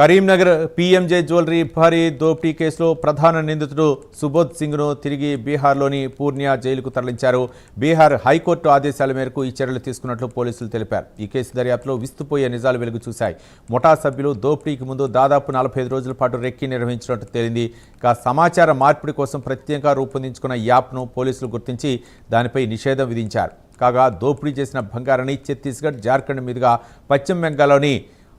Karimnagar PMJ jewellery భారీ దోపిడీ కేసులో ప్రధాన నిందితుడు సుబోధ్ సింగ్ను తిరిగి బీహార్లోని పూర్నియా జైలుకు తరలించారు. బీహార్ హైకోర్టు ఆదేశాల మేరకు ఈ చర్యలు తీసుకున్నట్లు పోలీసులు తెలిపారు. ఈ కేసు దర్యాప్తులో విస్తుపోయే నిజాలు వెలుగు చూశాయి. ముఠా సభ్యులు దోపిడీకి ముందు దాదాపు 45 రోజుల పాటు రెక్కి నిర్వహించినట్టు తేలింది. ఇక సమాచార మార్పిడి కోసం ప్రత్యేకంగా రూపొందించుకున్న యాప్ను పోలీసులు గుర్తించి దానిపై నిషేధం విధించారు. కాగా దోపిడీ చేసిన బంగారాన్ని ఛత్తీస్గఢ్, జార్ఖండ్ మీదుగా పశ్చిమ బెంగాల్లోని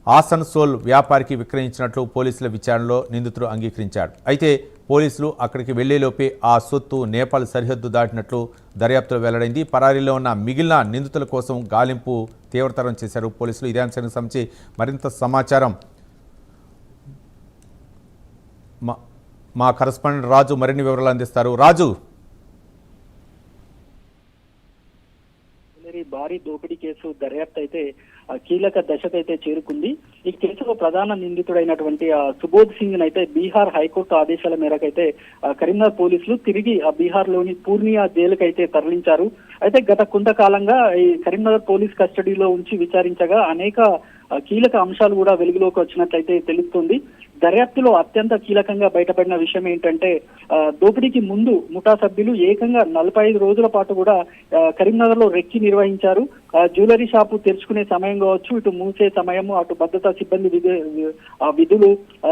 ఆసన్సోల్ వ్యాపారికి విక్రయించినట్లు పోలీసుల విచారణలో నిందితుడు అంగీకరించాడు. అయితే పోలీసులు అక్కడికి వెళ్లేలోపే ఆ సొత్తు నేపాల్ సరిహద్దు దాటినట్లు దర్యాప్తులో వెల్లడైంది. పరారీలో ఉన్న మిగిలిన నిందితుల కోసం గాలింపు తీవ్రతరం చేశారు పోలీసులు. ఇదే అంశానికి సంబంధించి మరింత సమాచారం మా కరెస్పాండెంట్ రాజు మరిన్ని వివరాలు అందిస్తారు. రాజు, భారీ దోపిడీ కేసు దర్యాప్తు అయితే కీలక దశకైతే చేరుకుంది. ఈ కేసులో ప్రధాన నిందితుడైనటువంటి సుబోధ్ సింగ్ అయితే బీహార్ హైకోర్టు ఆదేశాల మేరకు అయితే కరీంనగర్ పోలీసులు తిరిగి బీహార్ లోని పూర్నియా జైలుకు అయితే తరలించారు. అయితే గత కొంతకాలంగా ఈ కరీంనగర్ పోలీస్ కస్టడీలో ఉంచి విచారించగా అనేక కీలక అంశాలు కూడా వెలుగులోకి వచ్చినట్లయితే తెలుస్తుంది. దర్యాప్తులో అత్యంత కీలకంగా బయటపడిన విషయం ఏంటంటే దోపిడీకి ముందు ముఠా సభ్యులు ఏకంగా 45 రోజుల పాటు కూడా కరీంనగర్ లో రెక్కి నిర్వహించారు. జ్యువెలరీ షాపు తెరుచుకునే సమయం కావచ్చు, ఇటు మూసే సమయము, అటు భద్రతా సిబ్బంది విధులు,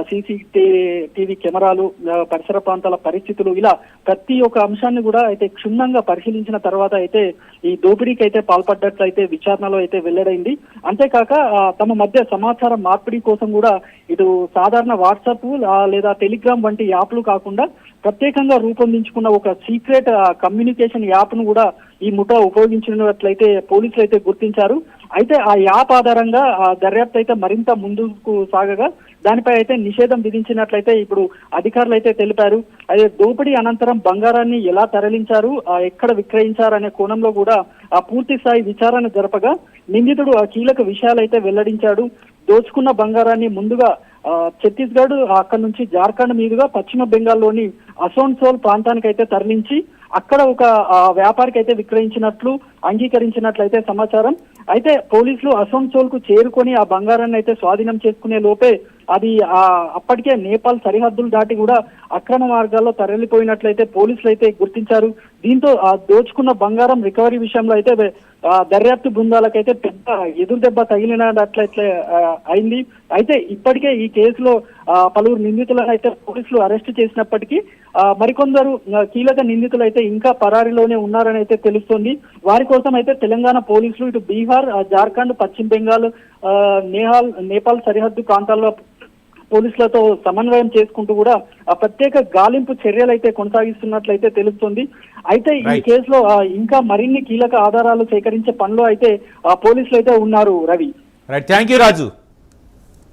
సీసీటీవీ కెమెరాలు, పరిసర ప్రాంతాల పరిస్థితులు, ఇలా ప్రతి ఒక్క అంశాన్ని కూడా అయితే క్షుణ్ణంగా పరిశీలించిన తర్వాత అయితే ఈ దోపిడీకి అయితే పాల్పడ్డట్లయితే విచారణలో అయితే వెల్లడైంది. అంతేకాక తమ మధ్య సమాచారం మార్పిడి కోసం కూడా ఇటు సాధారణ వాట్సాప్ లేదా టెలిగ్రామ్ వంటి యాప్లు కాకుండా ప్రత్యేకంగా రూపొందించుకున్న ఒక సీక్రెట్ కమ్యూనికేషన్ యాప్ ను కూడా ఈ ముఠా ఉపయోగించినట్లయితే పోలీసులు అయితే గుర్తించారు. అయితే ఆ యాప్ ఆధారంగా దర్యాప్తు అయితే మరింత ముందుకు సాగగా దానిపై అయితే నిషేధం విధించినట్లయితే ఇప్పుడు అధికారులు అయితే తెలిపారు. అయితే దోపిడీ అనంతరం బంగారాన్ని ఎలా తరలించారు, ఎక్కడ విక్రయించారు అనే కోణంలో కూడా పూర్తి స్థాయి విచారణ జరపగా నిందితుడు కీలక విషయాలు అయితే వెల్లడించాడు. దోచుకున్న బంగారాన్ని ముందుగా ఛత్తీస్గఢ్, అక్కడి నుంచి జార్ఖండ్ మీదుగా పశ్చిమ బెంగాల్లోని అసోన్సోల్ ప్రాంతానికి అయితే తరలించి అక్కడ ఒక వ్యాపారికి అయితే విక్రయించినట్లు అంగీకరించినట్లయితే సమాచారం. అయితే పోలీసులు అసోన్సోల్ కు చేరుకొని ఆ బంగారాన్ని అయితే స్వాధీనం చేసుకునే లోపే అది అప్పటికే నేపాల్ సరిహద్దులు దాటి కూడా అక్రమ మార్గాల్లో తరలిపోయినట్లయితే పోలీసులు అయితే గుర్తించారు. దీంతో ఆ దోచుకున్న బంగారం రికవరీ విషయంలో అయితే దర్యాప్తు బృందాలకైతే పెద్ద ఎదురు దెబ్బ తగిలినట్లయితే అయింది. అయితే ఇప్పటికే ఈ కేసులో పలువురు నిందితులను అయితే పోలీసులు అరెస్ట్ చేసినప్పటికీ మరికొందరు కీలక నిందితులు అయితే ఇంకా పరారీలోనే ఉన్నారని అయితే తెలుస్తోంది. వారి కోసం అయితే తెలంగాణ పోలీసులు ఇటు బీహార్, జార్ఖండ్, పశ్చిమ బెంగాల్, నేపాల్ సరిహద్దు ప్రాంతాల్లో పోలీసులతో సమన్వయం చేసుకుంటూ కూడా ప్రత్యేక గాలింపు చర్యలు అయితే కొనసాగిస్తున్నట్లయితే తెలుస్తుంది. అయితే ఈ కేసులో ఇంకా మరిన్ని కీలక ఆధారాలు సేకరించే పనిలో అయితే పోలీసులు అయితే ఉన్నారు. Ravi, thank you Raju.